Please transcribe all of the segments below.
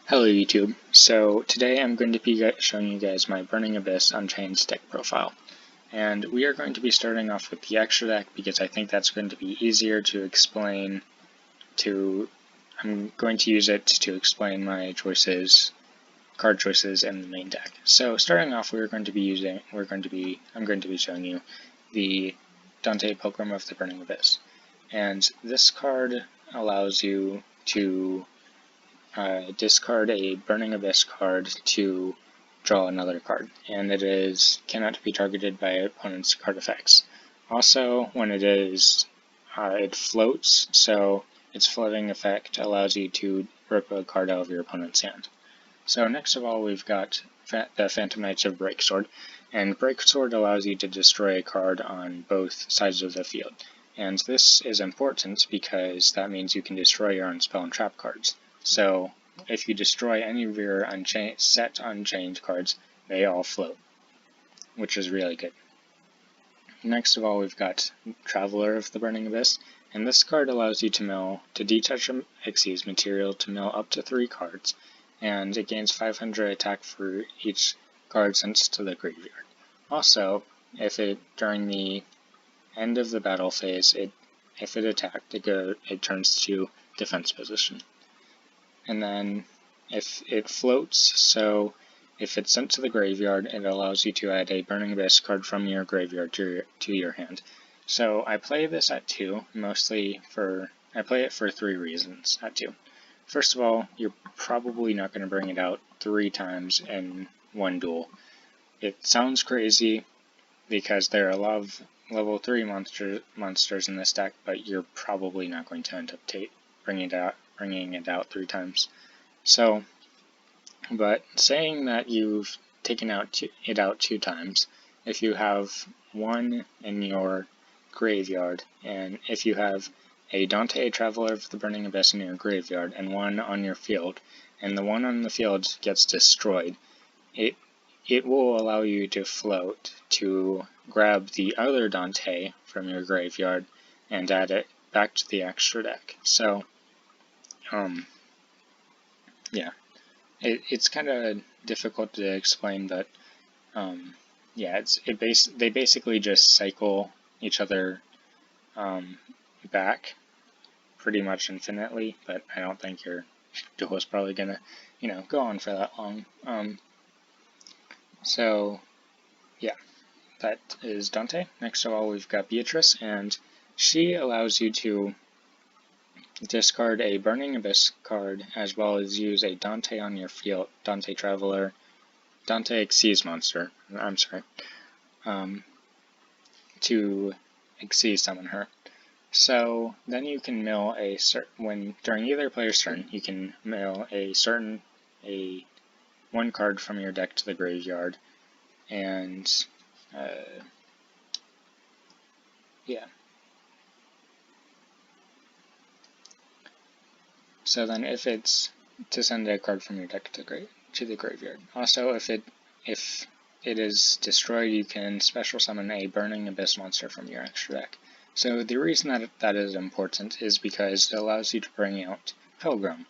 Hello YouTube. So today I'm going to be showing you guys my Burning Abyss Unchained deck profile. And we are going to be starting off with the extra deck because I think that's going to be easier to explain I'm going to use it to explain my card choices in the main deck. So starting off I'm going to be showing you the Dante Pilgrim of the Burning Abyss. And this card allows you to discard a Burning Abyss card to draw another card, and cannot be targeted by opponent's card effects. Also, when it floats, so its floating effect allows you to rip a card out of your opponent's hand. So next of all, we've got the Phantom Knights of Breaksword, and Breaksword allows you to destroy a card on both sides of the field. And this is important because that means you can destroy your own spell and trap cards. So if you destroy any of your set Unchained cards, they all float, which is really good. Next of all, we've got Traveler of the Burning Abyss, and this card allows you to detach Xyz material to mill up to 3 cards, and it gains 500 attack for each card sent to the graveyard. Also, during the end of the battle phase, if it attacked, it turns to defense position. And then if it floats, so if it's sent to the graveyard, it allows you to add a Burning Abyss card from your graveyard to your hand. So I play this at 2, I play it for 3 reasons at 2. First of all, you're probably not going to bring it out 3 times in one duel. It sounds crazy because there are a lot of level 3 monsters in this deck, but you're probably not going to end up bringing it out 3 times. So, but saying that you've taken it out 2 times, if you have 1 in your graveyard, and if you have a Dante Traveler of the Burning Abyss in your graveyard and 1 on your field, and the 1 on the field gets destroyed, it will allow you to float to grab the other Dante from your graveyard and add it back to the extra deck. So, yeah, it's kind of difficult to explain, but yeah, they basically just cycle each other back pretty much infinitely, but I don't think your duel is probably gonna, go on for that long. So yeah, that is Dante. Next of all, we've got Beatrice, and she allows you to discard a Burning Abyss card as well as use a Dante on your field, Dante Traveler, Dante Xyz monster, to Xyz summon her. So then you can mill during either player's turn, you can mill one card from your deck to the graveyard, and yeah. So then if it's to send a card from your deck to the graveyard. Also, if it is destroyed, you can special summon a Burning Abyss monster from your extra deck. So the reason that is important is because it allows you to bring out Pilgrim.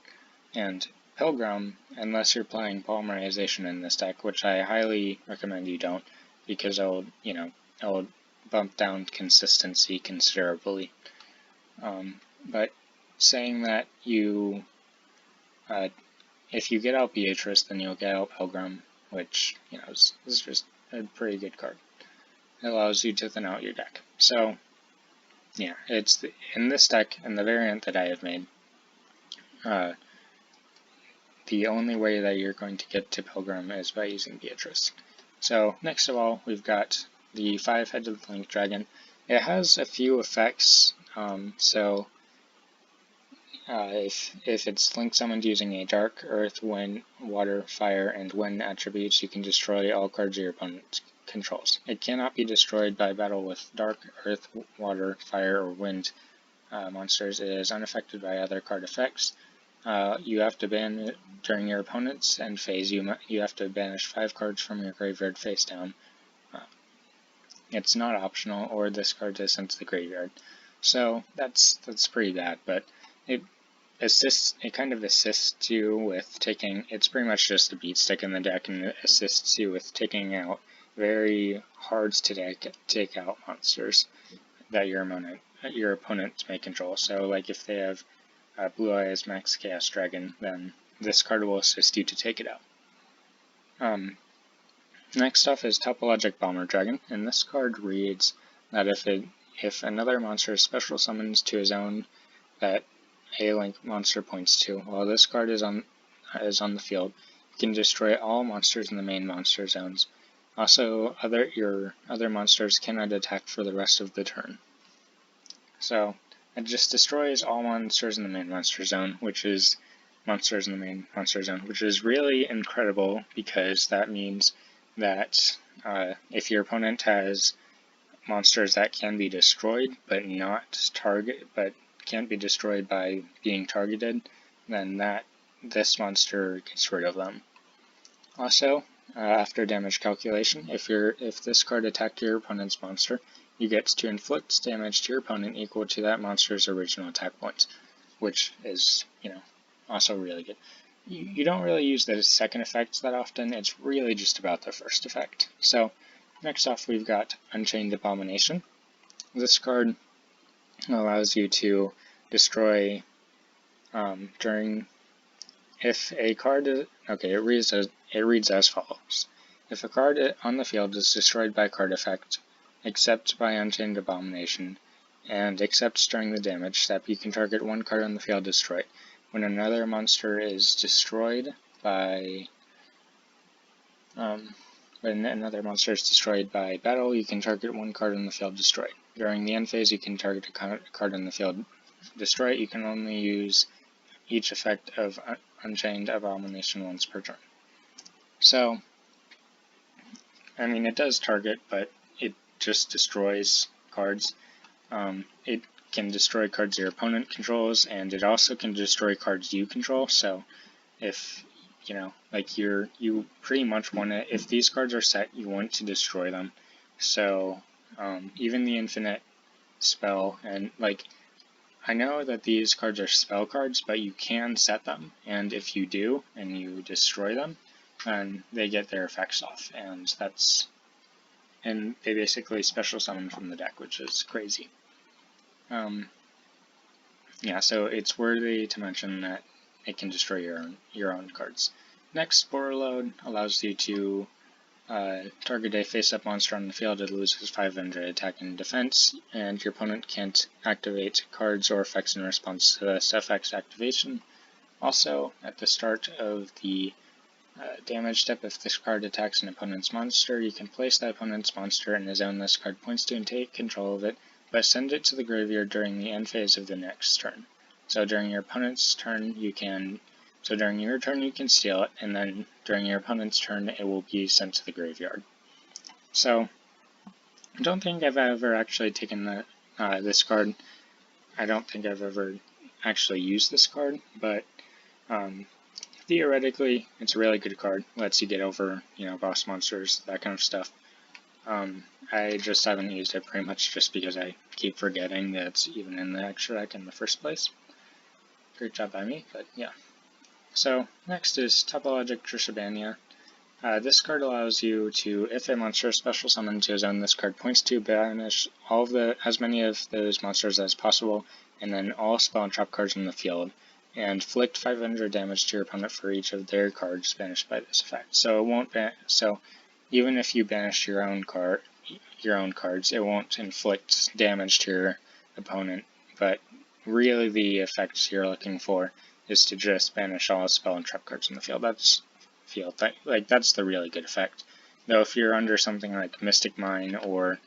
And Pilgrim, unless you're playing Polymerization in this deck, which I highly recommend you don't, because it'll bump down consistency considerably. But saying that if you get out Beatrice, then you'll get out Pilgrim, which, is just a pretty good card. It allows you to thin out your deck. So, yeah, in this deck, in the variant that I have made, the only way that you're going to get to Pilgrim is by using Beatrice. So, next of all, we've got the 5-headed Link Dragon. It has a few effects, if it's link summoned using a Dark, Earth, Wind, Water, Fire, and Wind attributes, you can destroy all cards your opponent controls. It cannot be destroyed by battle with Dark, Earth, Water, Fire, or Wind monsters. It is unaffected by other card effects. You have to ban it during your opponent's end phase. You have to banish 5 cards from your graveyard face down. It's not optional, or this card is sent to the graveyard. So that's pretty bad, but kind of assists you with taking, it's pretty much just a beat stick in the deck, and it assists you with taking out very hard to take out monsters that your opponent may control. So like if they have Blue Eyes Max Chaos Dragon, then this card will assist you to take it out. Next up is Topologic Bomber Dragon, and this card reads that if another monster is special summons to a zone that a link monster points to, while this card is on the field, you can destroy all monsters in the main monster zones. Also, your other monsters cannot attack for the rest of the turn. So it just destroys all monsters in the main monster zone, which is really incredible, because that means that if your opponent has monsters that can be destroyed but can't be destroyed by being targeted, then this monster gets rid of them. Also, after damage calculation, if this card attacked your opponent's monster, you get to inflict damage to your opponent equal to that monster's original attack points, which is, also really good. You don't really use the second effect that often, it's really just about the first effect. So, next off we've got Unchained Abomination. This card allows you to destroy it reads as follows. If a card on the field is destroyed by card effect, except by Unchained Abomination, and except during the damage step, you can target one card on the field destroyed. When another monster is destroyed by battle, you can target one card on the field destroyed. During the end phase, you can target a card on the field destroyed. You can only use each effect of Unchained Abomination once per turn. So, it does target, but it just destroys cards. It can destroy cards your opponent controls, and it also can destroy cards you control. So, if you pretty much want to, if these cards are set, you want to destroy them. So, even the infinite spell, and I know that these cards are spell cards, but you can set them, and if you do, and you destroy them, then they get their effects off, and they basically special summon from the deck, which is crazy. So it's worthy to mention that it can destroy your own cards. Next, Spore Load allows you to target a face-up monster on the field. It loses 500 attack and defense, and your opponent can't activate cards or effects in response to this effect's activation. Also, at the start of the damage step, if this card attacks an opponent's monster, you can place that opponent's monster in the zone this card points to and take control of it, but send it to the graveyard during the end phase of the next turn. So during your opponent's turn, during your turn you can steal it, and then during your opponent's turn it will be sent to the graveyard. So, I don't think I've ever actually taken this card. I don't think I've ever actually used this card, but theoretically it's a really good card. Lets you get over, boss monsters, that kind of stuff. I just haven't used it pretty much just because I keep forgetting that it's even in the extra deck in the first place. Great job by me, but yeah. So, next is Topologic Trishabania. This card allows you to, if a monster is special summoned to a zone this card points to, banish as many of those monsters as possible, and then all spell and trap cards in the field, and inflict 500 damage to your opponent for each of their cards banished by this effect. So even if you banish your own cards, it won't inflict damage to your opponent, but really the effect you're looking for is to just banish all spell and trap cards in the field. That's the really good effect. Though if you're under something like Mystic Mine or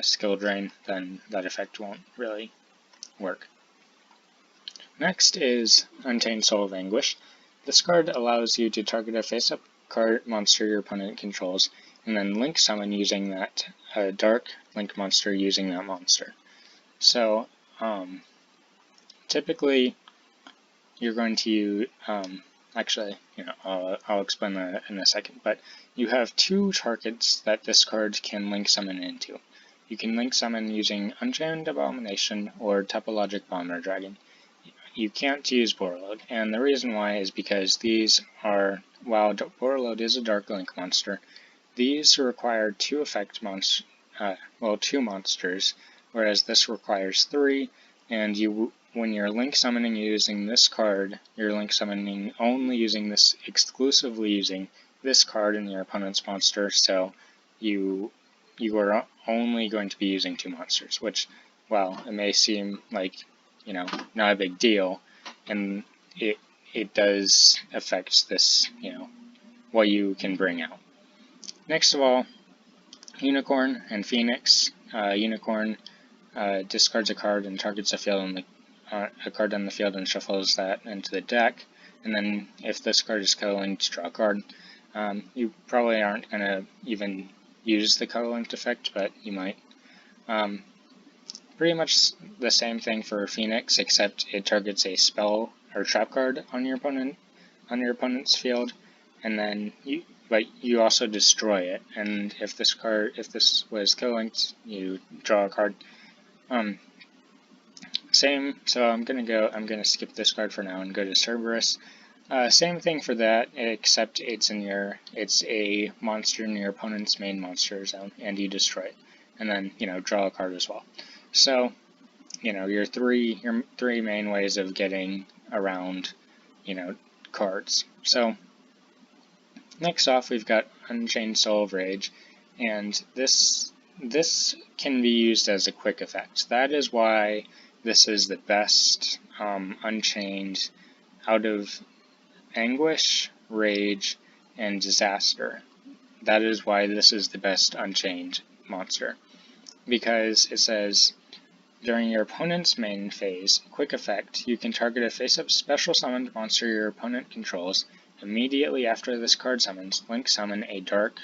Skill Drain, then that effect won't really work. Next is Untamed Soul of Anguish. This card allows you to target a face-up card monster your opponent controls, and then link summon using that dark link monster using that monster. So, typically, you're going to I'll explain that in a second, but you have two targets that this card can link summon into. You can link summon using Unchained Abomination or Topologic Bomber Dragon. you can't use Borreload, and the reason why is because these are, while Borreload is a Dark Link monster, these require two monsters, whereas this requires 3, and when you're link summoning using this card, you're link summoning exclusively using this card in your opponent's monster, so you are only going to be using 2 monsters, which, while it may seem like, not a big deal, and it does affect this, what you can bring out. Next of all, Unicorn and Phoenix. Unicorn discards a card and targets a card on the field and shuffles that into the deck. And then if this card is color-linked, draw a card. You probably aren't going to even use the color-linked effect, but you might. Pretty much the same thing for Phoenix, except it targets a spell or trap card on your opponent's field, and then you also destroy it. And if this was color-linked, you draw a card. Same. So I'm gonna skip this card for now and go to Cerberus. Same thing for that, except it's a monster in your opponent's main monster zone, and you destroy it, and then draw a card as well. So your three main ways of getting around cards. So next off, we've got Unchained Soul of Rage, and this can be used as a quick effect. That is why this is the best Unchained out of Anguish, Rage, and Disaster. That is why this is the best Unchained monster, because it says, during your opponent's main phase, quick effect, you can target a face-up special summoned monster your opponent controls. Immediately after this card summons, link summon a Dark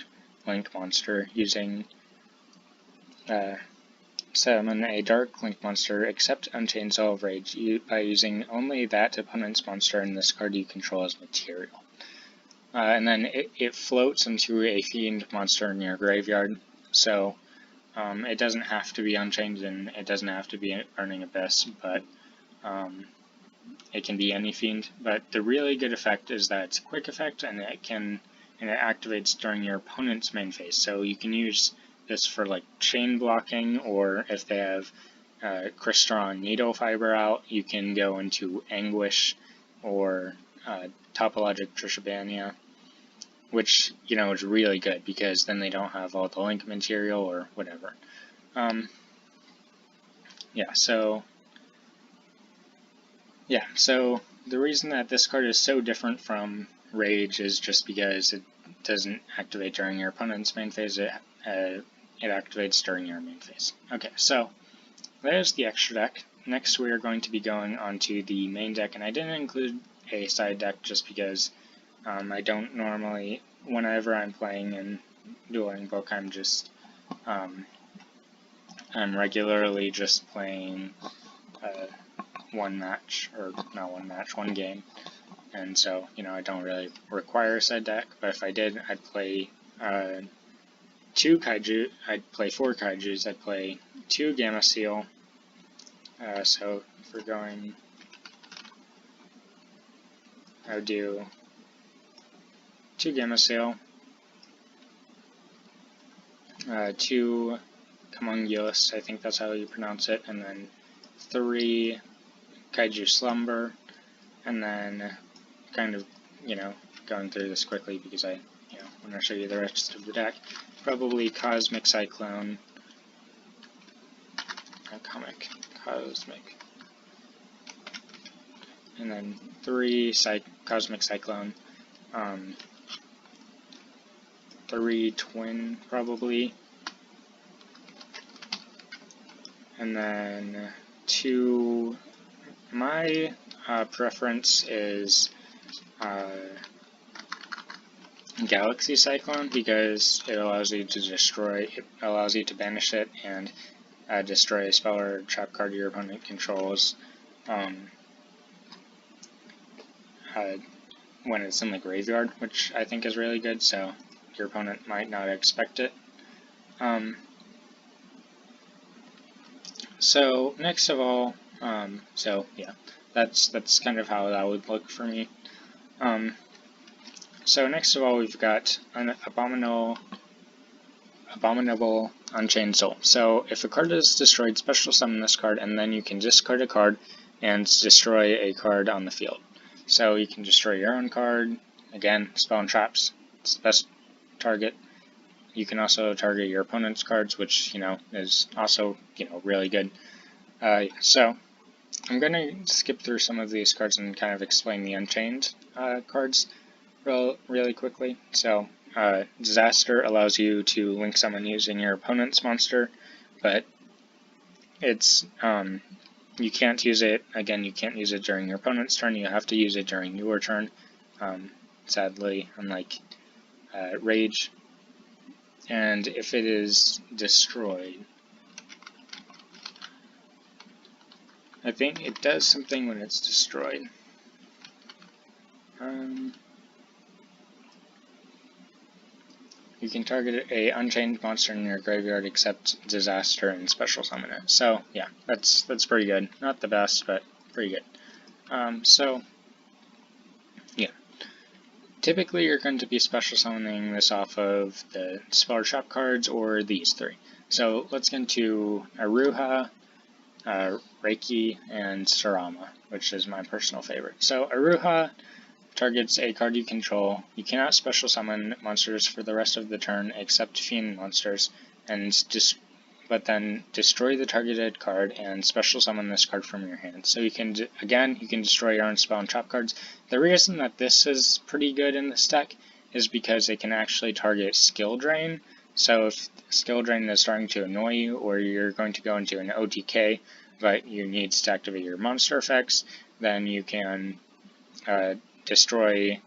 Link monster using summon a Dark Link monster except Unchained Soul of Rage by using only that opponent's monster in this card you control as material. And then it floats into a Fiend monster in your graveyard, so it doesn't have to be Unchained and it doesn't have to be Burning Abyss, but it can be any Fiend. But the really good effect is that it's a quick effect, and it activates during your opponent's main phase. So you can use this for like chain blocking, or if they have Crystron Needle Fiber out, you can go into Anguish or Topologic Trishabania, which is really good because then they don't have all the link material or whatever. So the reason that this card is so different from Rage is just because it doesn't activate during your opponent's main phase. It activates during your main phase. Okay, so there's the extra deck. Next we are going to be going onto the main deck, and I didn't include a side deck just because I don't normally, whenever I'm playing in Dueling Book, I'm regularly just playing one game, and so I don't really require a side deck. But if I did, I'd play 2 kaiju. I'd play 4 kaijus. I'd play 2 Gamma Seal. So if we're going, I would do 2 Gamma Seal, 2 Comungulus, I think that's how you pronounce it, and then 3 Kaiju Slumber, and then kind of, going through this quickly because I, want to show you the rest of the deck. Probably Cosmic Cyclone, Cosmic, and then 3 Cosmic Cyclone, 3 Twin probably, and then 2, my preference is Galaxy Cyclone, because it allows you to banish it and destroy a spell or trap card your opponent controls when it's in the graveyard, which I think is really good, so your opponent might not expect it. So next of all, that's kind of how that would look for me. So next of all, we've got an abominable Unchained Soul. So if a card is destroyed, special summon this card, and then you can discard a card and destroy a card on the field. So you can destroy your own card. Again, spell and traps. It's the best target. You can also target your opponent's cards, which, is also, really good. So I'm going to skip through some of these cards and kind of explain the Unchained cards really quickly. So Disaster allows you to link summon using your opponent's monster, but it's you can't use it. Again, you can't use it during your opponent's turn. You have to use it during your turn. Sadly, unlike Rage. And if it is destroyed, I think it does something when it's destroyed. You can target a Unchained monster in your graveyard except Disaster and special summon it. So yeah, that's pretty good. Not the best, but pretty good. So yeah, typically you're going to be special summoning this off of the spell or trap cards or these three. So let's get into Aruha, Reiki, and Sarama, which is my personal favorite. So Aruha targets a card you control. You cannot special summon monsters for the rest of the turn except fiend monsters, but then destroy the targeted card and special summon this card from your hand. So you can destroy your own spell and trap cards. The reason that this is pretty good in this deck is because it can actually target skill drain. So if skill drain is starting to annoy you, or you're going to go into an OTK, but you need to activate your monster effects, then you can destroy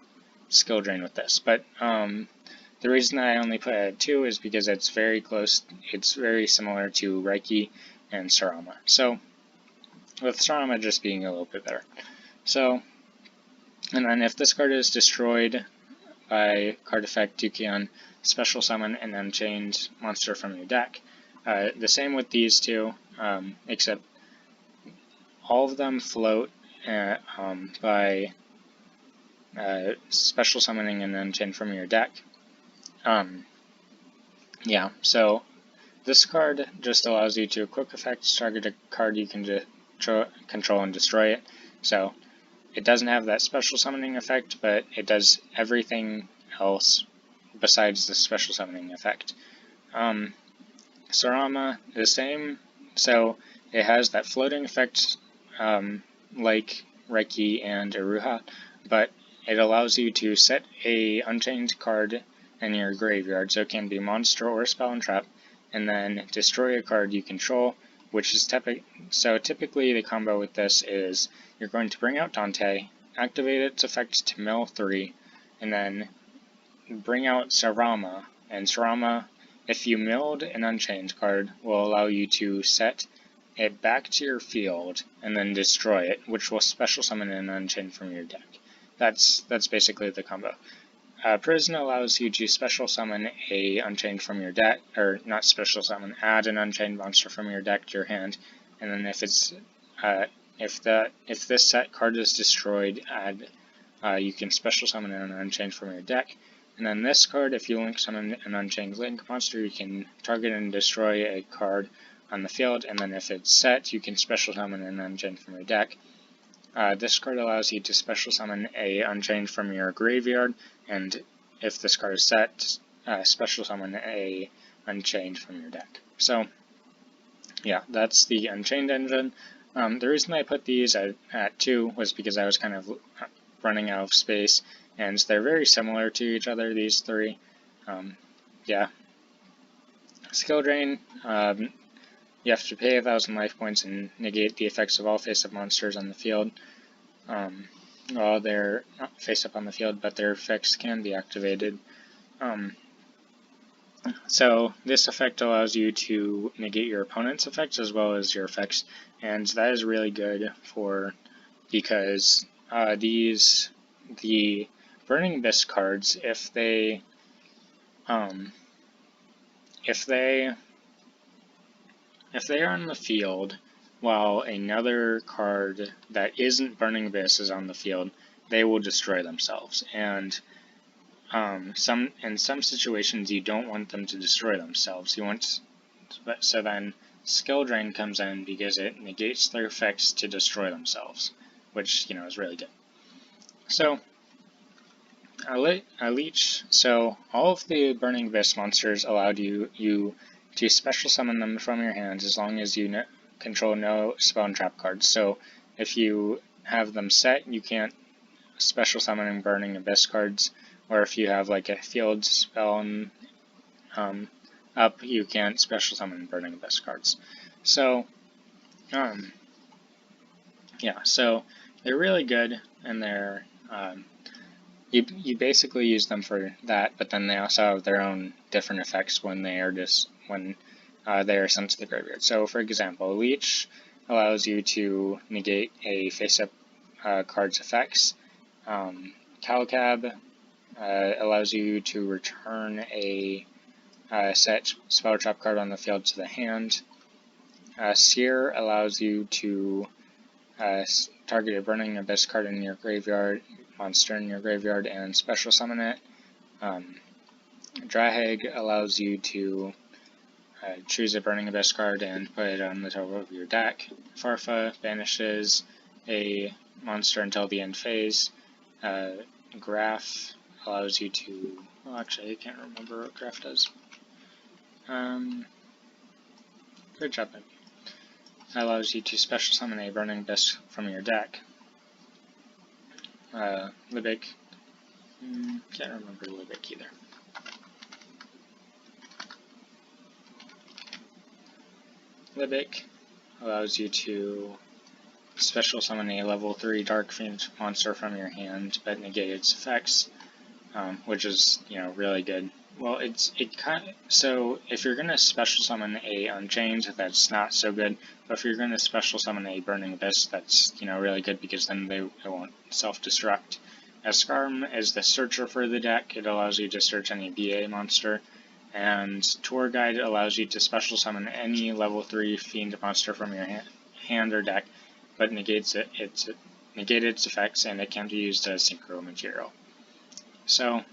skill drain with this. But the reason I only put it at 2 is because it's very close. It's very similar to Reiki and Sarama. So with Sarama just being a little bit better. So, and then if this card is destroyed by card effect, you can special summon an Unchained monster from your deck. The same with these two, except all of them float by special summoning an Unchained from your deck. Yeah, so this card just allows you to quick effect target a card you can control and destroy it. So it doesn't have that special summoning effect, but it does everything else besides the special summoning effect. Sarama, the same, so it has that floating effect like Reiki and Aruha, but it allows you to set a Unchained card in your graveyard, so it can be monster or spell and trap, and then destroy a card you control, which is typically the combo with this is you're going to bring out Dante, activate its effect to mill 3, and then bring out Sarama, and Sarama, if you milled an Unchained card, will allow you to set it back to your field and then destroy it, which will special summon an Unchained from your deck. That's basically the combo. Prison allows you to special summon a Unchained from your deck, or not special summon, add an Unchained monster from your deck to your hand, and then if it's if this set card is destroyed, you can special summon an Unchained from your deck. And then this card, if you link summon an Unchained Link monster, you can target and destroy a card on the field, and then if it's set, you can special summon an Unchained from your deck. This card allows you to special summon a Unchained from your graveyard, and if this card is set, special summon a Unchained from your deck. So, yeah, that's the Unchained engine. The reason I put these at 2 was because I was kind of running out of space, and they're very similar to each other, these three. Yeah. Skill Drain, you have to pay 1,000 life points and negate the effects of all face-up monsters on the field. Well, they're not face-up on the field, but their effects can be activated. So this effect allows you to negate your opponent's effects as well as your effects, and that is really good because the Burning Abyss cards, if they are on the field, while another card that isn't Burning Abyss is on the field, they will destroy themselves. And in some situations you don't want them to destroy themselves. So then Skill Drain comes in because it negates their effects to destroy themselves, which is really good. So a leech. So all of the Burning Abyss monsters allowed you to special summon them from your hands as long as you control no spell and trap cards. So if you have them set, you can't special summon and Burning Abyss cards, or if you have like a field spell up, you can't special summon Burning Abyss cards. So yeah, so they're really good, and they're you basically use them for that, but then they also have their own different effects when they are they are sent to the graveyard. So, for example, Leech allows you to negate a face-up card's effects. Calcab allows you to return a set spell trap card on the field to the hand. Seer allows you to target a Burning Abyss card in your graveyard, monster in your graveyard, and special summon it. Draheg allows you to choose a Burning Abyss card and put it on the top of your deck. Farfa banishes a monster until the end phase. Graph allows you to... Well, actually, I can't remember what Graph does. Good job, then. Allows you to special summon a Burning Abyss from your deck. Libic. Can't remember Libic either. Libic allows you to special summon a level 3 Dark Fiend monster from your hand, but negate its effects, which is really good. Well, so if you're gonna special summon a Unchained, that's not so good. But if you're gonna special summon a Burning Abyss, that's really good because then it won't self-destruct. Escarm is the searcher for the deck. It allows you to search any BA monster. And Tour Guide allows you to special summon any level 3 Fiend monster from your hand or deck, but negates its effects, and it can be used as synchro material. So,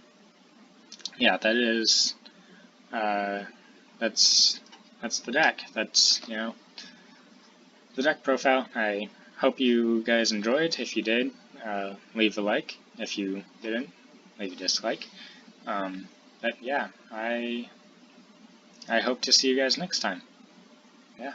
yeah, that is that's the deck. That's the deck profile. I hope you guys enjoyed. If you did, leave a like. If you didn't, leave a dislike. But yeah, I hope to see you guys next time. Yeah.